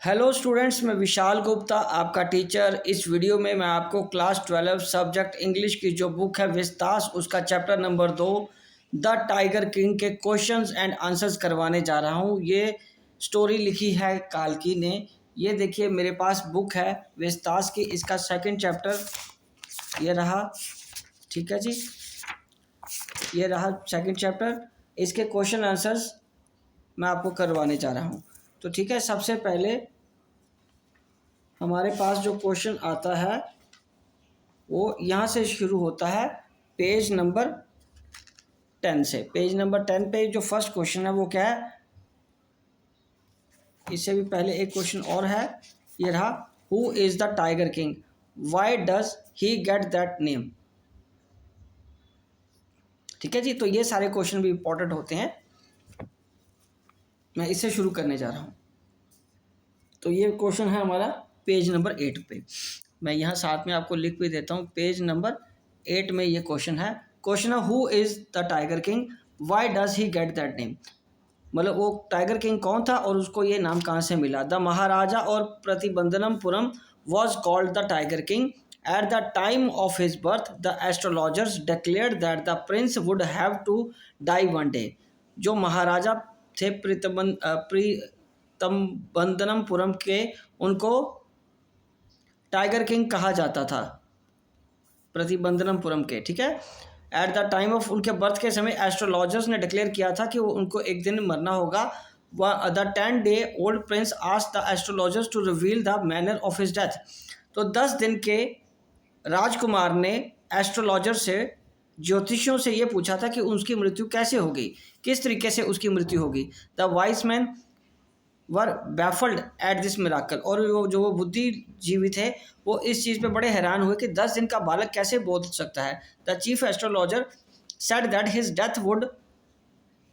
Hello students, मैं विशाल गुप्ता आपका teacher. इस वीडियो में मैं आपको क्लास 12 सब्जेक्ट इंग्लिश की जो बुक है विस्तास, उसका chapter number 2 the tiger king के क्वेश्चंस एंड आंसर्स करवाने जा रहा हूँ। ये स्टोरी लिखी है काल्की ने। ये देखिए मेरे पास बुक है विस्तास की, इसका सेकंड चैप्टर ये रहा। ठीक है जी, ये रहा सेकंड चैप्टर। इसके क्वेश्चन आंसर्स मैं आपको करवाने जा रहा हूँ। तो ठीक है, सबसे पहले हमारे पास जो क्वेश्चन आता है वो यहाँ से शुरू होता है, पेज नंबर 10 से। पेज नंबर 10 पे जो फर्स्ट क्वेश्चन है वो क्या है, इससे भी पहले एक क्वेश्चन और है, ये रहा। Who is the tiger king, why does he get that name. ठीक है जी, तो ये सारे क्वेश्चन भी इंपॉर्टेंट होते हैं। मैं इससे शुरू करने जा रहा हूँ। तो ये क्वेश्चन है हमारा पेज नंबर 8 पे। मैं यहाँ साथ में आपको लिख भी देता हूँ, पेज नंबर 8 में ये क्वेश्चन है। क्वेश्चन है who is the tiger king, why does he get that name. मतलब वो टाइगर किंग कौन था और उसको ये नाम कहाँ से मिला। The Maharaja of Pratibandapuram was called the tiger king at the time of his birth. The astrologers declared that the prince would have to die one day. जो महाराजा थे प्रीतमबंदनमपुरम के, उनको टाइगर किंग कहा जाता था, प्रतिबंधनमपुरम के। ठीक है, एट द टाइम ऑफ, उनके बर्थ के समय एस्ट्रोलॉजर्स ने डिक्लेयर किया था कि वो उनको एक दिन मरना होगा। The 10-day old prince asked the astrologers to reveal the manner of his death. तो 10 दिन के राजकुमार ने एस्ट्रोलॉजर से, ज्योतिषियों से ये पूछा था कि उसकी मृत्यु कैसे होगी, किस तरीके से उसकी मृत्यु होगी। The vice man were baffled at this miracle. और वो बुद्धिजीवी थे, वो इस चीज़ पे बड़े हैरान हुए कि 10 दिन का बालक कैसे बोल सकता है। The chief astrologer said that his death would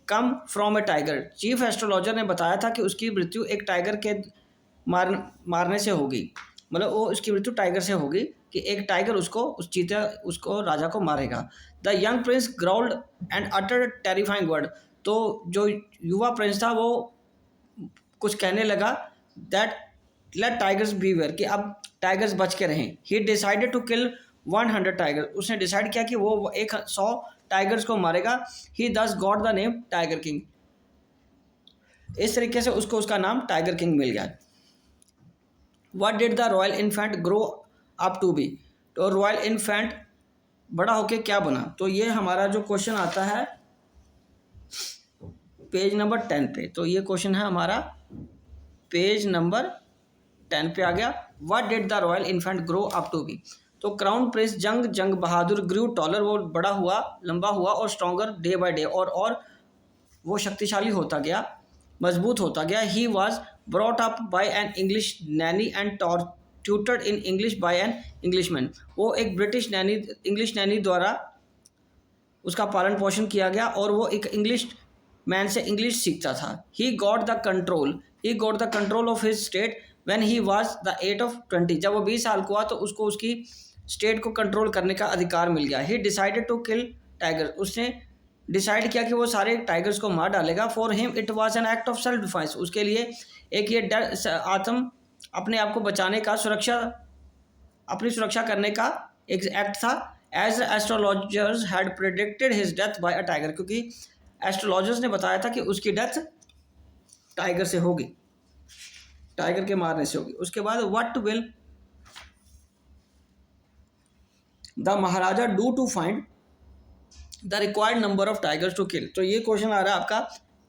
come from A tiger. Chief astrologer ने बताया था कि उसकी मृत्यु एक टाइगर के मारने से होगी। मतलब वो उसकी मृत्यु टाइगर से होगी, कि एक टाइगर उस चीते उसको राजा को मारेगा। The young prince growled and uttered terrifying word. तो जो युवा प्रिंस था वो कुछ कहने लगा, दैट लेट टाइगर्स बीवेयर, कि अब टाइगर्स बच के रहें। He decided to kill 100 tiger. उसने डिसाइड किया कि वो 100 टाइगर्स को मारेगा। He thus got the name tiger king. इस तरीके से उसको उसका नाम टाइगर किंग मिल गया। What did the royal infant grow up to be. तो रॉयल इन्फेंट बड़ा होके क्या बना। तो ये हमारा जो क्वेश्चन आता है पेज नंबर 10 पे। तो ये क्वेश्चन है हमारा पेज नंबर 10 पे आ गया। What did the royal infant grow up to be. तो क्राउन प्रिंस जंग बहादुर ग्रू टॉलर, वो बड़ा हुआ, लंबा हुआ, और स्ट्रॉन्गर डे बाय डे, और वो शक्तिशाली होता गया, मजबूत होता गया। He was brought up by an English nanny and tutored in English by an Englishman. वो एक ब्रिटिश नैनी, इंग्लिश नैनी द्वारा उसका पालन पोषण किया गया, और वो एक इंग्लिश मैन से इंग्लिश सीखता था। He got the control of his state when he was the age of 20। जब वो 20 साल को हुआ तो उसको उसकी स्टेट को कंट्रोल करने का अधिकार मिल गया। He decided to kill tiger. उसने डिसाइड किया कि वो सारे टाइगर्स को मार डालेगा। For him it was an act of self defence. उसके लिए एक ये अपने आप को बचाने का, अपनी सुरक्षा करने का एक एक्ट था। As astrologers had predicted his death by a tiger, क्योंकि एस्ट्रोलॉजर्स ने बताया था कि उसकी डेथ टाइगर से होगी, टाइगर के मारने से होगी। उसके बाद what will the Maharaja do to find the required number of tigers to kill. तो ये क्वेश्चन आ रहा है आपका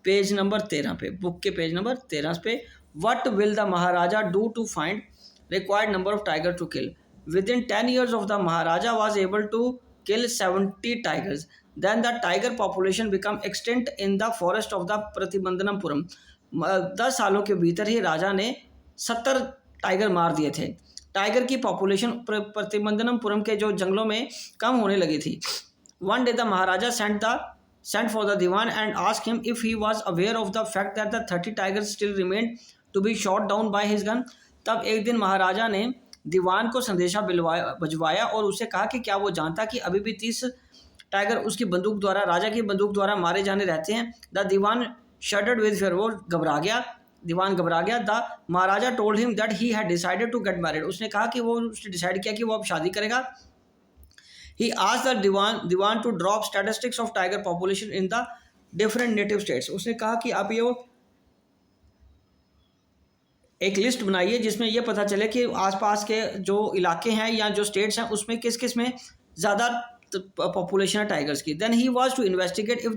पेज नंबर 13 पे, बुक के पेज नंबर 13 पे। What will the Maharaja do to find required number of tiger to kill. Within 10 years of the Maharaja was able to kill 70 tigers. Then the tiger population become extinct in the forest of the प्रतिबंधनमपुरम। 10 सालों के भीतर ही राजा ने 70 tiger मार दिए थे। Tiger की population प्रतिबंधनमपुरम के जो जंगलों में कम होने लगी थी। One day the Maharaja sent for the diwan and asked him if he was aware of the fact that the 30 tigers still remained to be shot down by his gun। तब एक दिन महाराजा ने दीवान को संदेशा भिजवाया और उससे कहा कि क्या वो जानता कि अभी भी 30 टाइगर उसकी बंदूक द्वारा, राजा की बंदूक द्वारा मारे जाने रहते हैं। The Dewan shuddered with fear. वो घबरा गया दीवान घबरा गया। The Maharaja told him that he had decided to get married. उसने कहा कि वो उसने डिसाइड किया कि वो अब शादी करेगा। He asked the Dewan to drop statistics of tiger population in the different native states. उसने कहा कि आप ये एक लिस्ट बनाइए जिसमें यह पता चले कि आसपास के जो इलाके हैं या जो स्टेट्स हैं उसमें किस किस में ज़्यादा पॉपुलेशन है टाइगर्स की। Then he was to investigate if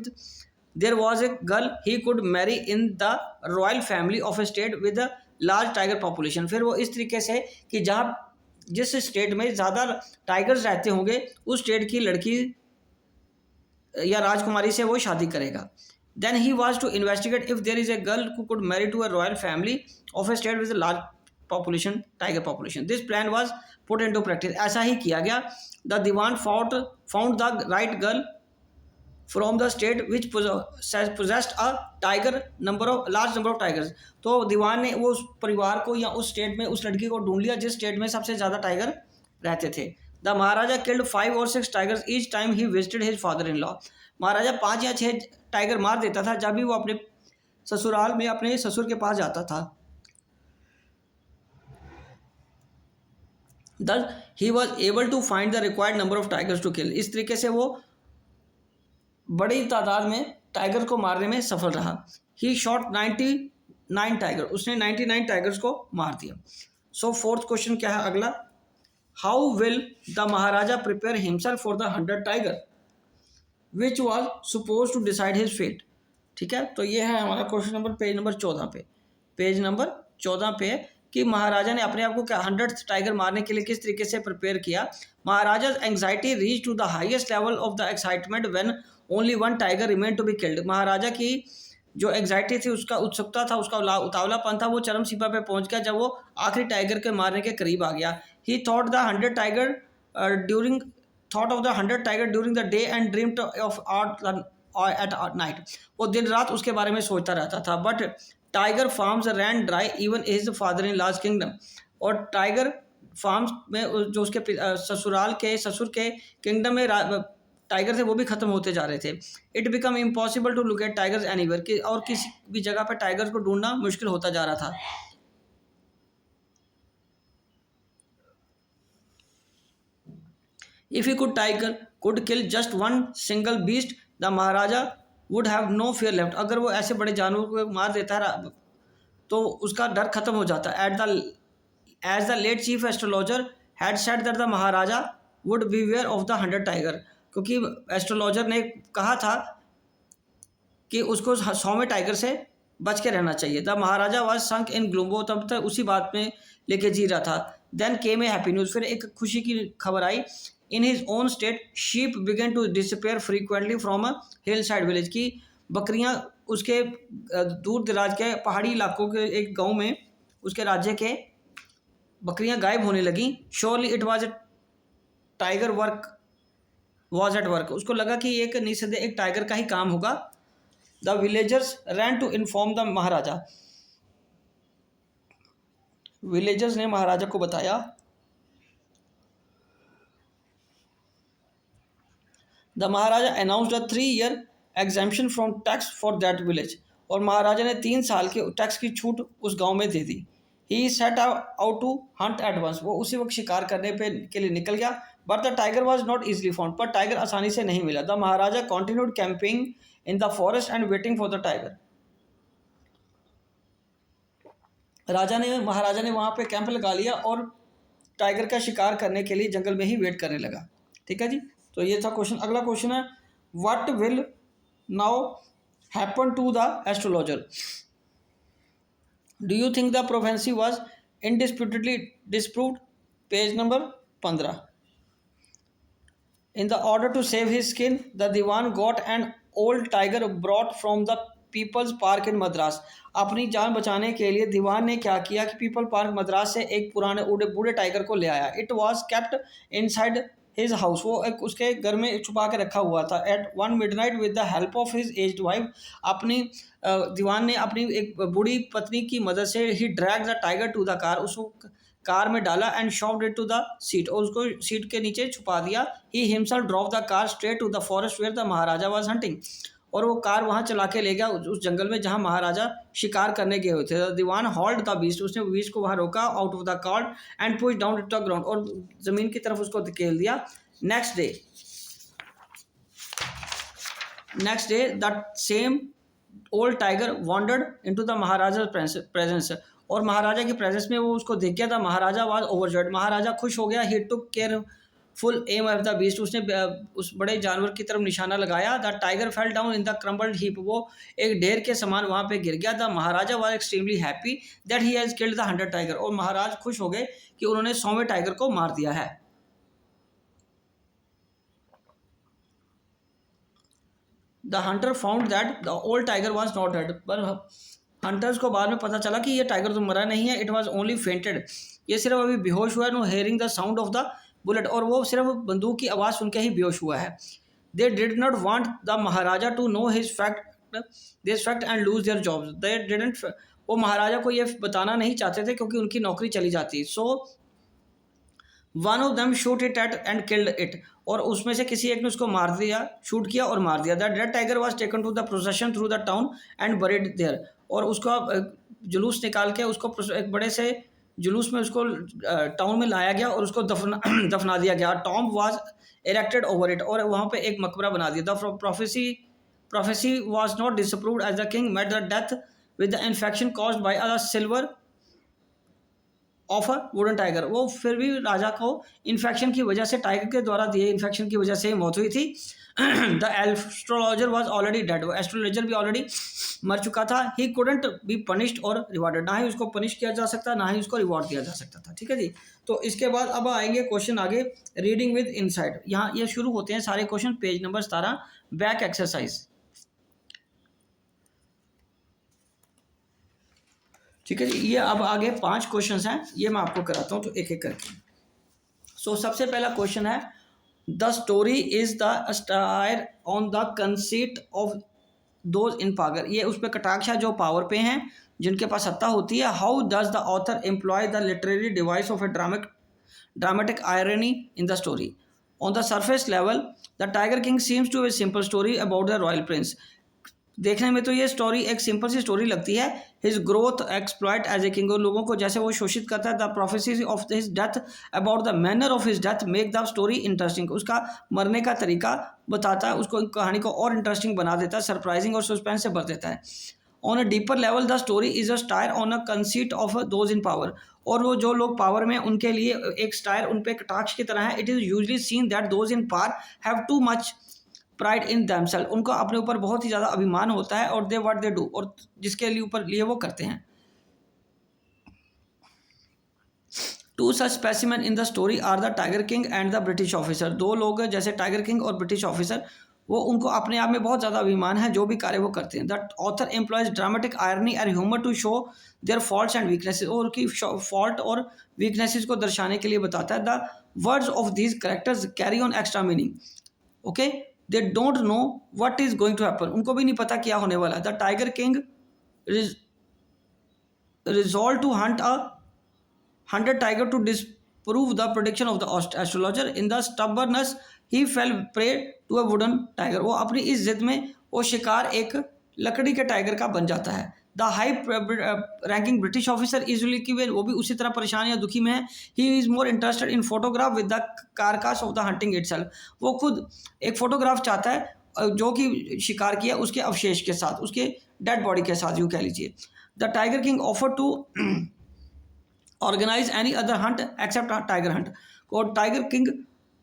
there was a girl he could marry in the royal family of a state with a large tiger population. फिर वो इस तरीके से कि जहाँ जिस स्टेट में ज़्यादा टाइगर्स रहते होंगे उस स्टेट की लड़की या राजकुमारी से वो शादी करेगा। Then he was to investigate if there is a girl who could marry to a royal family of a state with a large population, tiger population. This plan was put into practice. ऐसा ही किया गया। The Diwan found the right girl from the state which possessed a large number of tigers. तो दीवान ने वो उस परिवार को या उस स्टेट में उस लड़की को ढूंढ लिया जिस स्टेट में सबसे ज़्यादा टाइगर रहते थे। The Maharaja killed 5 or 6 tigers each time he visited his father-in-law. महाराजा 5 या 6 टाइगर मार देता था जब भी वो अपने ससुराल में अपने ससुर के पास जाता था। Thus he was able to find the required number of tigers to kill. इस तरीके से वो बड़ी तादाद में टाइगर को मारने में सफल रहा। He shot 99 tiger. उसने 99 टाइगर्स को मार दिया। सो फोर्थ क्वेश्चन क्या है अगला? How will the Maharaja prepare himself for the 100 tiger which was suppose to decide his fate. ठीक है, तो ये है हमारा क्वेश्चन नंबर पेज नंबर 14 पे। पेज नंबर 14 पे कि महाराजा ने अपने आप को 100th टाइगर मारने के लिए किस तरीके से प्रिपेयर किया। Maharaja anxiety reach to the highest level of the excitement when only 1 tiger remain to be killed. Maharaja की जो एंग्जाइटी थी, उसका उत्सुकता था, उसका उतावलापन था, वो चरम सीमा पे पहुंच गया जब वो आखिरी टाइगर के मारने के करीब आ गया। He thought the 100 tiger during the day and dreamed of at night. वो दिन रात उसके बारे में सोचता रहता था। But tiger farms ran dry even his father in law's kingdom. और टाइगर फार्म्स में जो उसके ससुर के किंगडम में टाइगर थे वो भी खत्म होते जा रहे थे। It become impossible to locate tigers anywhere, और किसी भी जगह पर टाइगर्स को ढूंढना मुश्किल होता जा रहा था। If he could kill just one single beast, the Maharaja would have no fear left. अगर वो ऐसे बड़े जानवर को मार देता है तो उसका डर खत्म हो जाता है। As the late chief astrologer had said that the Maharaja would beware of the 100 tiger, क्योंकि एस्ट्रोलॉजर ने कहा था कि उसको 100वें टाइगर से बच के रहना चाहिए। The Maharaja was sunk in gloom, वो तब तक उसी बात में लेके जी रहा था। Then came a happy news, फिर एक खुशी की खबर आई। In his own state sheep began to disappear frequently from a hill side village, की बकरियां उसके दूर दराज के पहाड़ी इलाकों के एक गांव में उसके राज्य के बकरियां गायब होने लगी। Surely it was a tiger was at work, उसको लगा कि एक निसंदेह एक टाइगर का ही काम होगा। The villagers ran to inform the Maharaja, villagers ने महाराजा को बताया। The Maharaja announced a 3-year exemption from tax for that village, और महाराजा ने 3 साल के टैक्स की छूट उस गांव में दे दी। He set out to hunt at once, वो उसी वक्त शिकार करने के लिए निकल गया। But the tiger was not easily found, पर टाइगर आसानी से नहीं मिला। The Maharaja continued camping in the forest and waiting for the tiger, Maharaja ने वहाँ पे कैंप लगा लिया और टाइगर का शिकार करने के लिए जंगल में ही वेट करने लगा। ठीक है जी, तो ये था क्वेश्चन। अगला क्वेश्चन है, what will now happen to the astrologer? Do you think the prophecy was indisputably disproved? Page number 15। In the order to save his skin, the Diwan got an old tiger brought from the People's Park in Madras. अपनी जान बचाने के लिए दीवान ने क्या किया कि people park Madras से एक पुराने बूढ़े टाइगर को ले आया। It was kept inside his house, वो एक उसके घर में छुपा के रखा हुआ था। At 1 midnight with the help of his aged wife, अपनी दीवान ने अपनी एक बूढ़ी पत्नी की मदद से he dragged the tiger to the car, उसको कार में डाला and shoved it to the seat, और उसको सीट के नीचे छुपा दिया। He himself drove the car straight to the forest where the Maharaja was hunting, और वो कार वहाँ चला के ले गया उस जंगल में जहाँ महाराजा शिकार करने गए हुए थे। The Dewan hold the beast, उसने बीस्ट को वहाँ रोका out of the card and push down to the ground, और ज़मीन की तरफ उसको धकेल दिया। Next day the same old tiger wandered into the Maharaja presence, और महाराजा की प्रेजेंस में वो उसको देख गया था। महाराजा वाज ओवरजॉयड, महाराजा खुश हो गया। He took careful aim of the beast, उसने उस बड़े जानवर की तरफ निशाना लगाया। The tiger fell down in the crumbled heap, वो एक ढेर के समान वहाँ पे गिर गया। The Maharaja was extremely happy that he has killed the 100 tiger, और महाराज खुश हो गए कि उन्होंने 100वें टाइगर को मार दिया है। The Hunter found that the old tiger was not dead, पर हंटर्स को बाद में पता चला कि ये टाइगर तो मरा नहीं है। इट वॉज ओनली फेंटेड, ये सिर्फ अभी बेहोश हुआ है। No hearing the sound of the bullet, और वो सिर्फ बंदूक की आवाज़ सुन के ही बेहोश हुआ है। They did not want the Maharaja to know his this fact and lose their jobs, they didn't, वो महाराजा को ये बताना नहीं चाहते थे क्योंकि उनकी नौकरी चली जाती। So one of them shoot it at and killed it, और उसमें से किसी एक ने उसको मार दिया, शूट किया और मार दिया। The dead tiger was taken to the procession through the town and buried there, और उसका जुलूस निकाल के उसको एक बड़े से जुलूस में उसको टाउन में लाया गया और उसको दफना दिया गया। Tomb was erected over it, और वहाँ पे एक मकबरा बना दिया। The prophecy was not disapproved as the king met the death with the infection caused by a silver of a wooden tiger, वो फिर भी राजा को इन्फेक्शन की वजह से, टाइगर के द्वारा दिए इन्फेक्शन की वजह से मौत हुई थी। The astrologer was already dead, वो एस्ट्रोलॉजर भी ऑलरेडी मर चुका था। ही कुडंट बी पनिश्ड और रिवार्डेड, ना ही उसको पनिश किया जा सकता, ना ही उसको रिवॉर्ड दिया जा सकता था। ठीक है जी। तो इसके बाद अब आएंगे क्वेश्चन आगे, रीडिंग विद इनसाइट। यहाँ ये शुरू होते हैं सारे question page number 17, back exercise. ठीक है जी। ये अब आगे 5 क्वेश्चंस हैं, ये मैं आपको कराता हूँ तो एक एक करके। सो सबसे पहला क्वेश्चन है, the story is the stair on the conceit of those in power, ये उस पर कटाक्ष है जो पावर पे हैं, जिनके पास सत्ता होती है। How does the author employ the literary device of a dramatic irony in the story. On the surface level the tiger king seems to a simple story about the royal prince, देखने में तो ये story एक simple सी story लगती है। His growth exploit as a king, लोगों को जैसे वो शोषित करता है। The prophecy of his death about the manner of his death make the story interesting, उसका मरने का तरीका बताता है, उसको कहानी को और इंटरेस्टिंग बना देता है, सरप्राइजिंग और सस्पेंस से भर देता है। On a deeper level the story is a stair on a conceit of those in power, और वो जो लोग पावर में उनके लिए एक स्टायर, उन पे कटाक्ष की तरह है। It is usually seen that those in power have too much pride in themselves, उनको अपने ऊपर बहुत ही ज़्यादा अभिमान होता है, और दे व्हाट दे डू, और जिसके लिए वो करते हैं। Two such specimen in the story are the tiger king and the British officer, दो लोग जैसे टाइगर किंग और ब्रिटिश ऑफिसर, वो उनको अपने आप में बहुत ज़्यादा अभिमान है जो भी कार्य वो करते हैं। The author employs dramatic irony and humour to show their faults and weaknesses, और उनकी फॉल्ट और वीकनेसेस को दर्शाने के लिए बताता है। The words of these characters carry on extra meaning, okay. They don't know what is going to happen, उनको भी नहीं पता क्या होने वाला है। The tiger king resolve to hunt a 100 tiger to disprove the prediction of the astrologer. In the stubbornness he fell prey to a wooden tiger, वो अपनी इस जिद में वो शिकार एक लकड़ी के टाइगर का बन जाता है। The high ranking British officer easily की वो भी उसी तरह परेशान या दुखी में है। He is more interested in photograph with the कारकास of the hunting itself, वो खुद एक फोटोग्राफ चाहता है जो कि शिकार किया उसके अवशेष के साथ, उसके डेड बॉडी के साथ, यूँ कह लीजिए। The tiger king offer to organise any other hunt except tiger hunt, और टाइगर किंग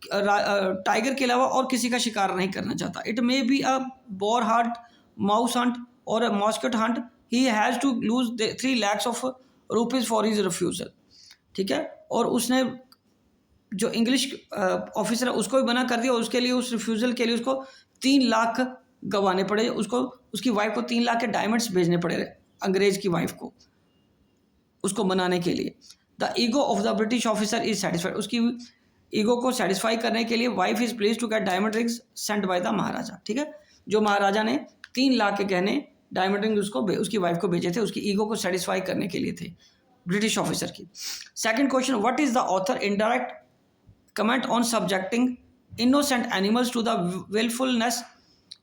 टाइगर के अलावा और किसी का शिकार नहीं करना चाहता। It may be a boar hunt, mouse hunt और a mosquito hunt, he has to lose 3 lakhs of rupees for his refusal. ठीक है, और उसने जो इंग्लिश ऑफिसर है उसको भी मना कर दिया, उसके लिए उस रिफ्यूज़ल के लिए उसको 3 लाख गंवाने पड़े, उसको उसकी वाइफ को 3 लाख के डायमंड्स भेजने पड़े, अंग्रेज़ की वाइफ को, उसको मनाने के लिए। The ego of the British officer is satisfied, उसकी ईगो को सेटिस्फाई करने के लिए wife is please to get diamond rings sent by the Maharaja. ठीक है, जो महाराजा ने 3 लाख के गहने डायमंड रिंग उसकी वाइफ को भेजे थे, उसकी ईगो को सेटिस्फाई करने के लिए थे, ब्रिटिश ऑफिसर की। Second question, what is the author indirect comment on subjecting innocent animals to the wilfulness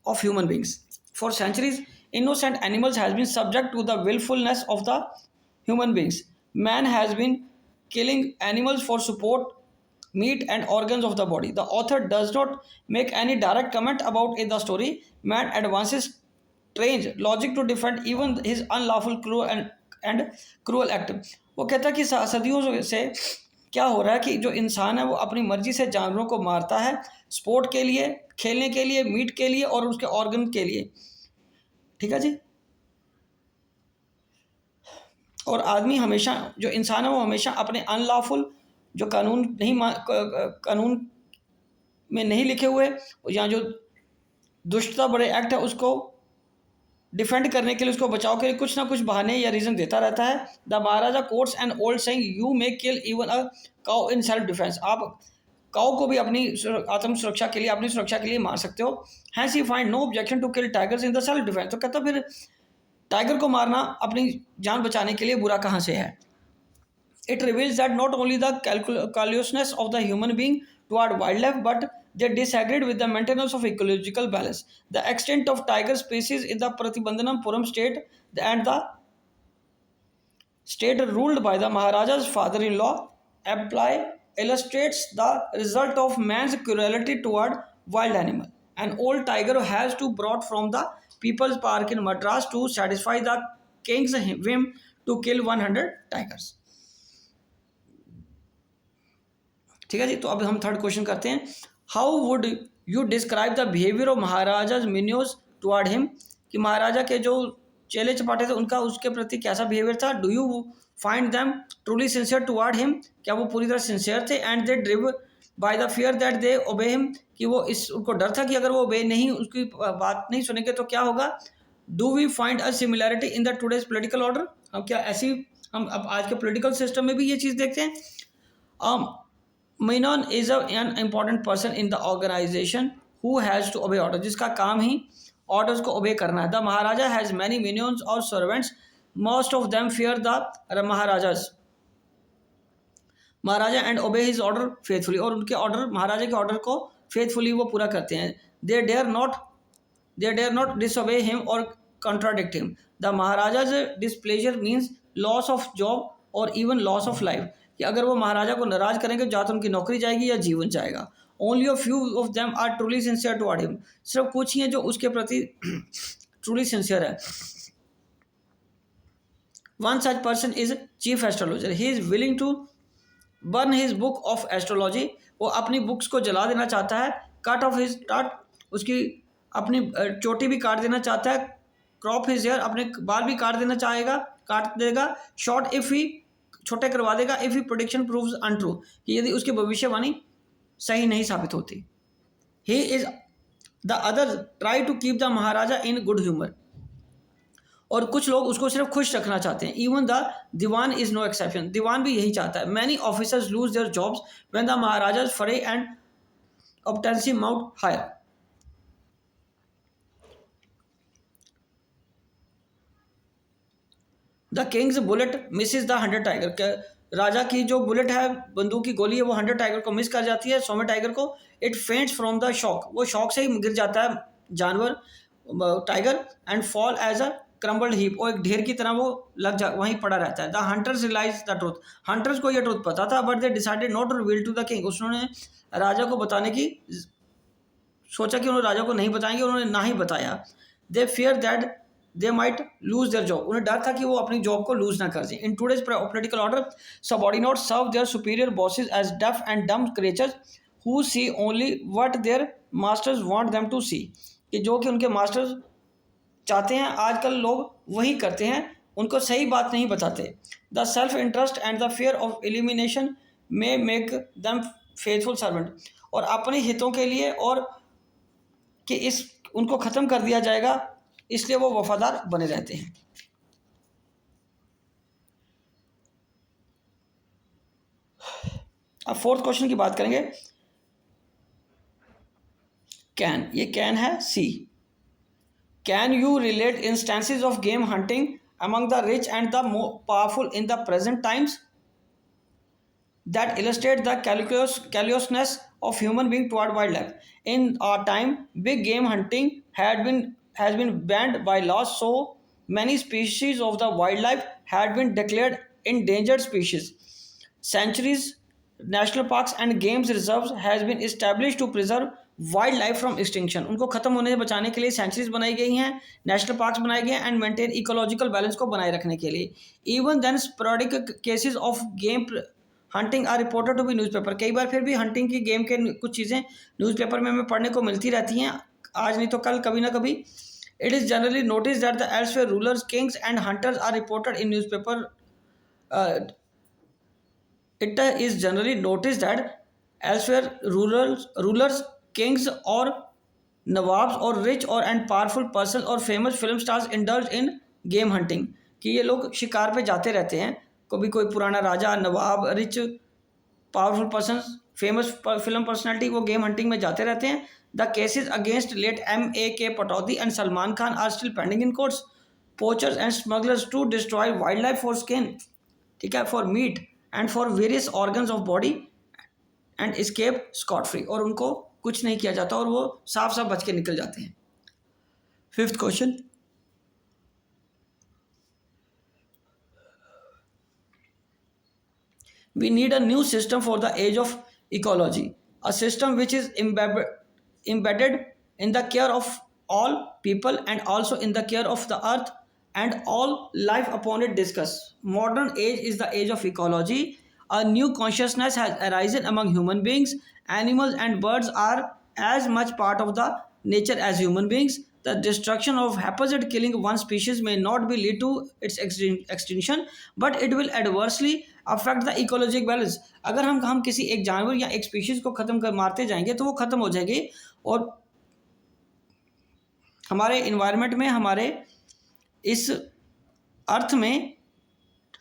of human beings. For centuries, innocent animals has been subject to the willfulness of the human beings. Man has been killing animals for support, meat, and organs of the body. The author does not make any direct comment about in the story. Man advances strange logic to defend even his unlawful and cruel act. वो कहता है कि सदियों से क्या हो रहा है कि जो इंसान है वो अपनी मर्जी से जानवरों को मारता है, स्पोर्ट के लिए, खेलने के लिए, मीट के लिए और उसके ऑर्गन के लिए। ठीक है जी। और आदमी हमेशा, जो इंसान है वो हमेशा अपने अनलॉफुल, जो कानून में नहीं लिखे हुए या जो दुष्टता बड़े एक्ट है उसको डिफेंड करने के लिए, उसको बचाव के लिए कुछ ना कुछ बहाने या रीज़न देता रहता है। The Maharaja quotes and old saying, you may kill even a cow in self defence. आप काउ को भी अपनी आत्म सुरक्षा के लिए, अपनी सुरक्षा के लिए मार सकते हो। Hence he find no objection to kill tigers in the self defence. तो कहता फिर टाइगर को मारना अपनी जान बचाने के लिए बुरा कहाँ से है। It reveals that not only the callousness of the human being toward wildlife, but they disagreed with the maintenance of ecological balance. The extent of tiger species in the Pratibandhanam state and the state ruled by the Maharaja's father-in-law apply illustrates the result of man's cruelty toward wild animal. An old tiger has to brought from the People's Park in Madras to satisfy the king's whim to kill 100 tigers. ठीक है जी। तो अब हम third question करते हैं। How would you describe the behaviour of Maharaja's minions toward him, कि महाराजा के जो चेले चपाटे थे उनका उसके प्रति कैसा बिहेवियर था। Do you find them truly sincere toward him, क्या वो पूरी तरह सिंसियर थे। And they drive by the fear that they obey him, कि वो उनको डर था कि अगर वो ओबे नहीं, उसकी बात नहीं सुनेंगे तो क्या होगा। Do we find a similarity in the today's political order, हम क्या ऐसी, हम अब आज के पोलिटिकल सिस्टम में भी ये चीज़ देखते हैं। Minon is an important person in the organization who has to obey orders, जिसका काम ही orders को obey करना है। The Maharaja has many minions or servants, most of them fear the Maharajas Maharaja and obey his order faithfully, और उनके order, महाराजा के order को faithfully वो पूरा करते हैं। They dare not disobey him or contradict him. The Maharaja's displeasure means loss of job or even loss of life, कि अगर वो महाराजा को नाराज करेंगे या तो उनकी नौकरी जाएगी या जीवन जाएगा। Only a few of them are truly sincere toward him, सिर्फ कुछ ही हैं जो उसके प्रति ट्रूली सिंसियर है। One such person is chief astrologer, he is willing to burn his book of astrology, वो अपनी बुक्स को जला देना चाहता है। कट ऑफ हिज टाट, उसकी अपनी चोटी भी काट देना चाहता है। क्रॉप हिज हेयर, अपने बाल भी काट देगा। शॉर्ट इफ ही, छोटे करवा देगा। If he prediction proves untrue, कि यदि उसकी भविष्यवाणी सही नहीं साबित होती। He is the other try to keep the Maharaja in good humour, और कुछ लोग उसको सिर्फ खुश रखना चाहते हैं। Even the diwan is no exception, diwan भी यही चाहता है। Many officers lose their jobs when the Maharaja's fury and obstinacy mount higher. The king's bullet misses the 100 tiger, राजा की जो बुलेट है, बंदूक की गोली है, वो 100 टाइगर को मिस कर जाती है, 100वें टाइगर को। It faints from the shock, वो शॉक से ही गिर जाता है जानवर, tiger. And fall as a crumbled heap, और एक ढेर की तरह वो वहीं पड़ा रहता है। The hunters realise the truth, hunters को यह ट्रूथ पता था, but they decided not to reveal to the king, उन्होंने राजा को बताने की सोचा कि उन्होंने राजा को नहीं बताएंगे, उन्होंने ना ही बताया। दे fear that they might lose their job, उन्हें डर था कि वो अपनी जॉब को लूज ना कर दें। In today's political order, subordinate serve their superior bosses as deaf and dumb creatures who see only what their masters want them to see, कि जो कि उनके मास्टर्स चाहते हैं आजकल लोग वही करते हैं, उनको सही बात नहीं बताते। The self interest and the fear of elimination may make them faithful servant, और अपने हितों के लिए और कि उनको ख़त्म कर दिया जाएगा, इसलिए वो वफादार बने रहते हैं। अब फोर्थ क्वेश्चन की बात करेंगे। कैन, ये कैन है C. Can you relate instances of game hunting among the rich and the powerful in the present times that illustrate the callousness of human being toward wildlife. In our time, big game hunting had been has been banned by law, so many species of the wildlife had been declared endangered species. Sanctuaries, national parks and games reserves has been established to preserve wild life from extinction. उनको खत्म होने से बचाने के लिए centuries बनाई गई हैं, नेशनल पार्क्स बनाए गए हैं एंड मेंटेन इकोलॉजिकल बैलेंस को बनाए रखने के लिए. Even then sporadic cases of game hunting are reported to be newspaper. कई बार फिर भी हंटिंग की गेम के कुछ चीज़ें न्यूज़पेपर में हमें पढ़ने को मिलती रहती हैं, आज नहीं तो कल, कभी ना कभी. It is generally notice that the elsewhere rulers, kings and hunters are reported in newspaper. It is generally noticed that elsewhere rulers, kings or nawabs or rich or and powerful persons or famous film stars indulge in game hunting. कि ये लोग शिकार पे जाते रहते हैं, कभी कोई पुराना राजा, नवाब, rich, powerful person, famous film personality, वो गेम हंटिंग में जाते रहते हैं. The cases against late M.A.K. Pataudi and Salman Khan are still pending in courts. Poachers and smugglers to destroy wild life for skin, ठीक है, for meat and for various organs of body and escape scot free. और उनको कुछ नहीं किया जाता और वो साफ साफ बच के निकल जाते हैं. Fifth question, we need a new system for the age of ecology, a system which is embedded in the care of all people and also in the care of the earth and all life upon it. Discuss. Modern age is the age of ecology. A new consciousness has arisen among human beings. Animals and birds are as much part of the nature as human beings. The destruction of haphazard killing one species may not be lead to its extinction, but it will adversely affect the ecological balance. अगर हम किसी एक जानवर या एक species को खत्म कर मारते जाएंगे तो वो खत्म हो जाएगी और हमारे इन्वायरमेंट में, हमारे इस अर्थ में,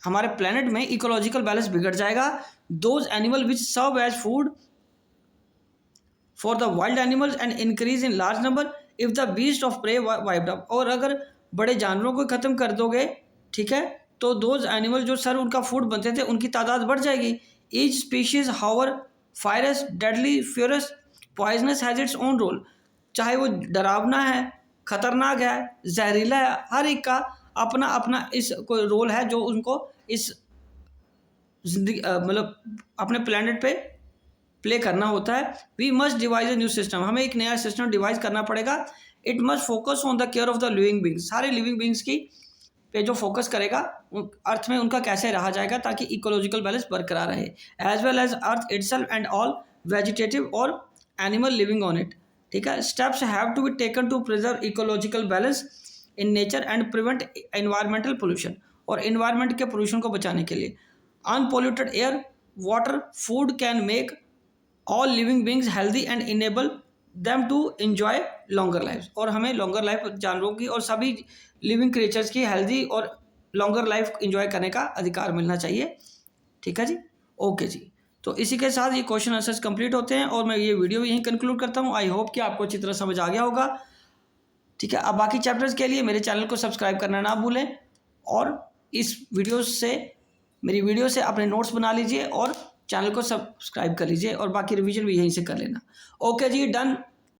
हमारे प्लेनेट में इकोलॉजिकल बैलेंस बिगड़ जाएगा. Those animal which serve as food for the wild animals and increase in large number if the beast of prey wiped up. और अगर बड़े जानवरों को खत्म कर दोगे, ठीक है, तो दोज एनिमल जो सर उनका फूड बनते थे उनकी तादाद बढ़ जाएगी. Each species however fierce, deadly, furious, poisonous has its own role. चाहे वो डरावना है, खतरनाक है, जहरीला है, हर एक का अपना अपना इस कोई रोल है जो उनको इस जिंदगी मतलब अपने प्लेनेट पे प्ले करना होता है. We must devise a new system. हमें एक नया सिस्टम डिवाइज करना पड़ेगा. It must focus on the care of the living beings. सारे लिविंग बींग्स की पे जो फोकस करेगा अर्थ में उनका कैसे रहा जाएगा ताकि इकोलॉजिकल बैलेंस बरकरार रहे, as well as earth itself and all vegetative और एनिमल लिविंग ऑन इट. ठीक है. Steps have to be taken to preserve ecological balance in nature and prevent environmental pollution. और एनवायरमेंट के पोल्यूशन को बचाने के लिए unpolluted air, water, food can make all living beings healthy and enable them to enjoy longer life. और हमें longer life जानवरों की और सभी लिविंग क्रिएचर्स की हेल्दी और लॉन्गर लाइफ एंजॉय करने का अधिकार मिलना चाहिए. ठीक है जी. ओके जी. तो इसी के साथ ये क्वेश्चन आंसर्स कंप्लीट होते हैं और मैं ये वीडियो यहीं कंक्लूड करता हूँ. आई होप कि आपको अच्छी तरह समझ आ गया होगा. ठीक है. अब बाकी चैप्टर्स के लिए मेरे चैनल को सब्सक्राइब करना ना भूलें और इस मेरी वीडियो से अपने नोट्स बना लीजिए और चैनल को सब्सक्राइब कर लीजिए और बाकी रिवीजन भी यहीं से कर लेना. ओके जी, डन.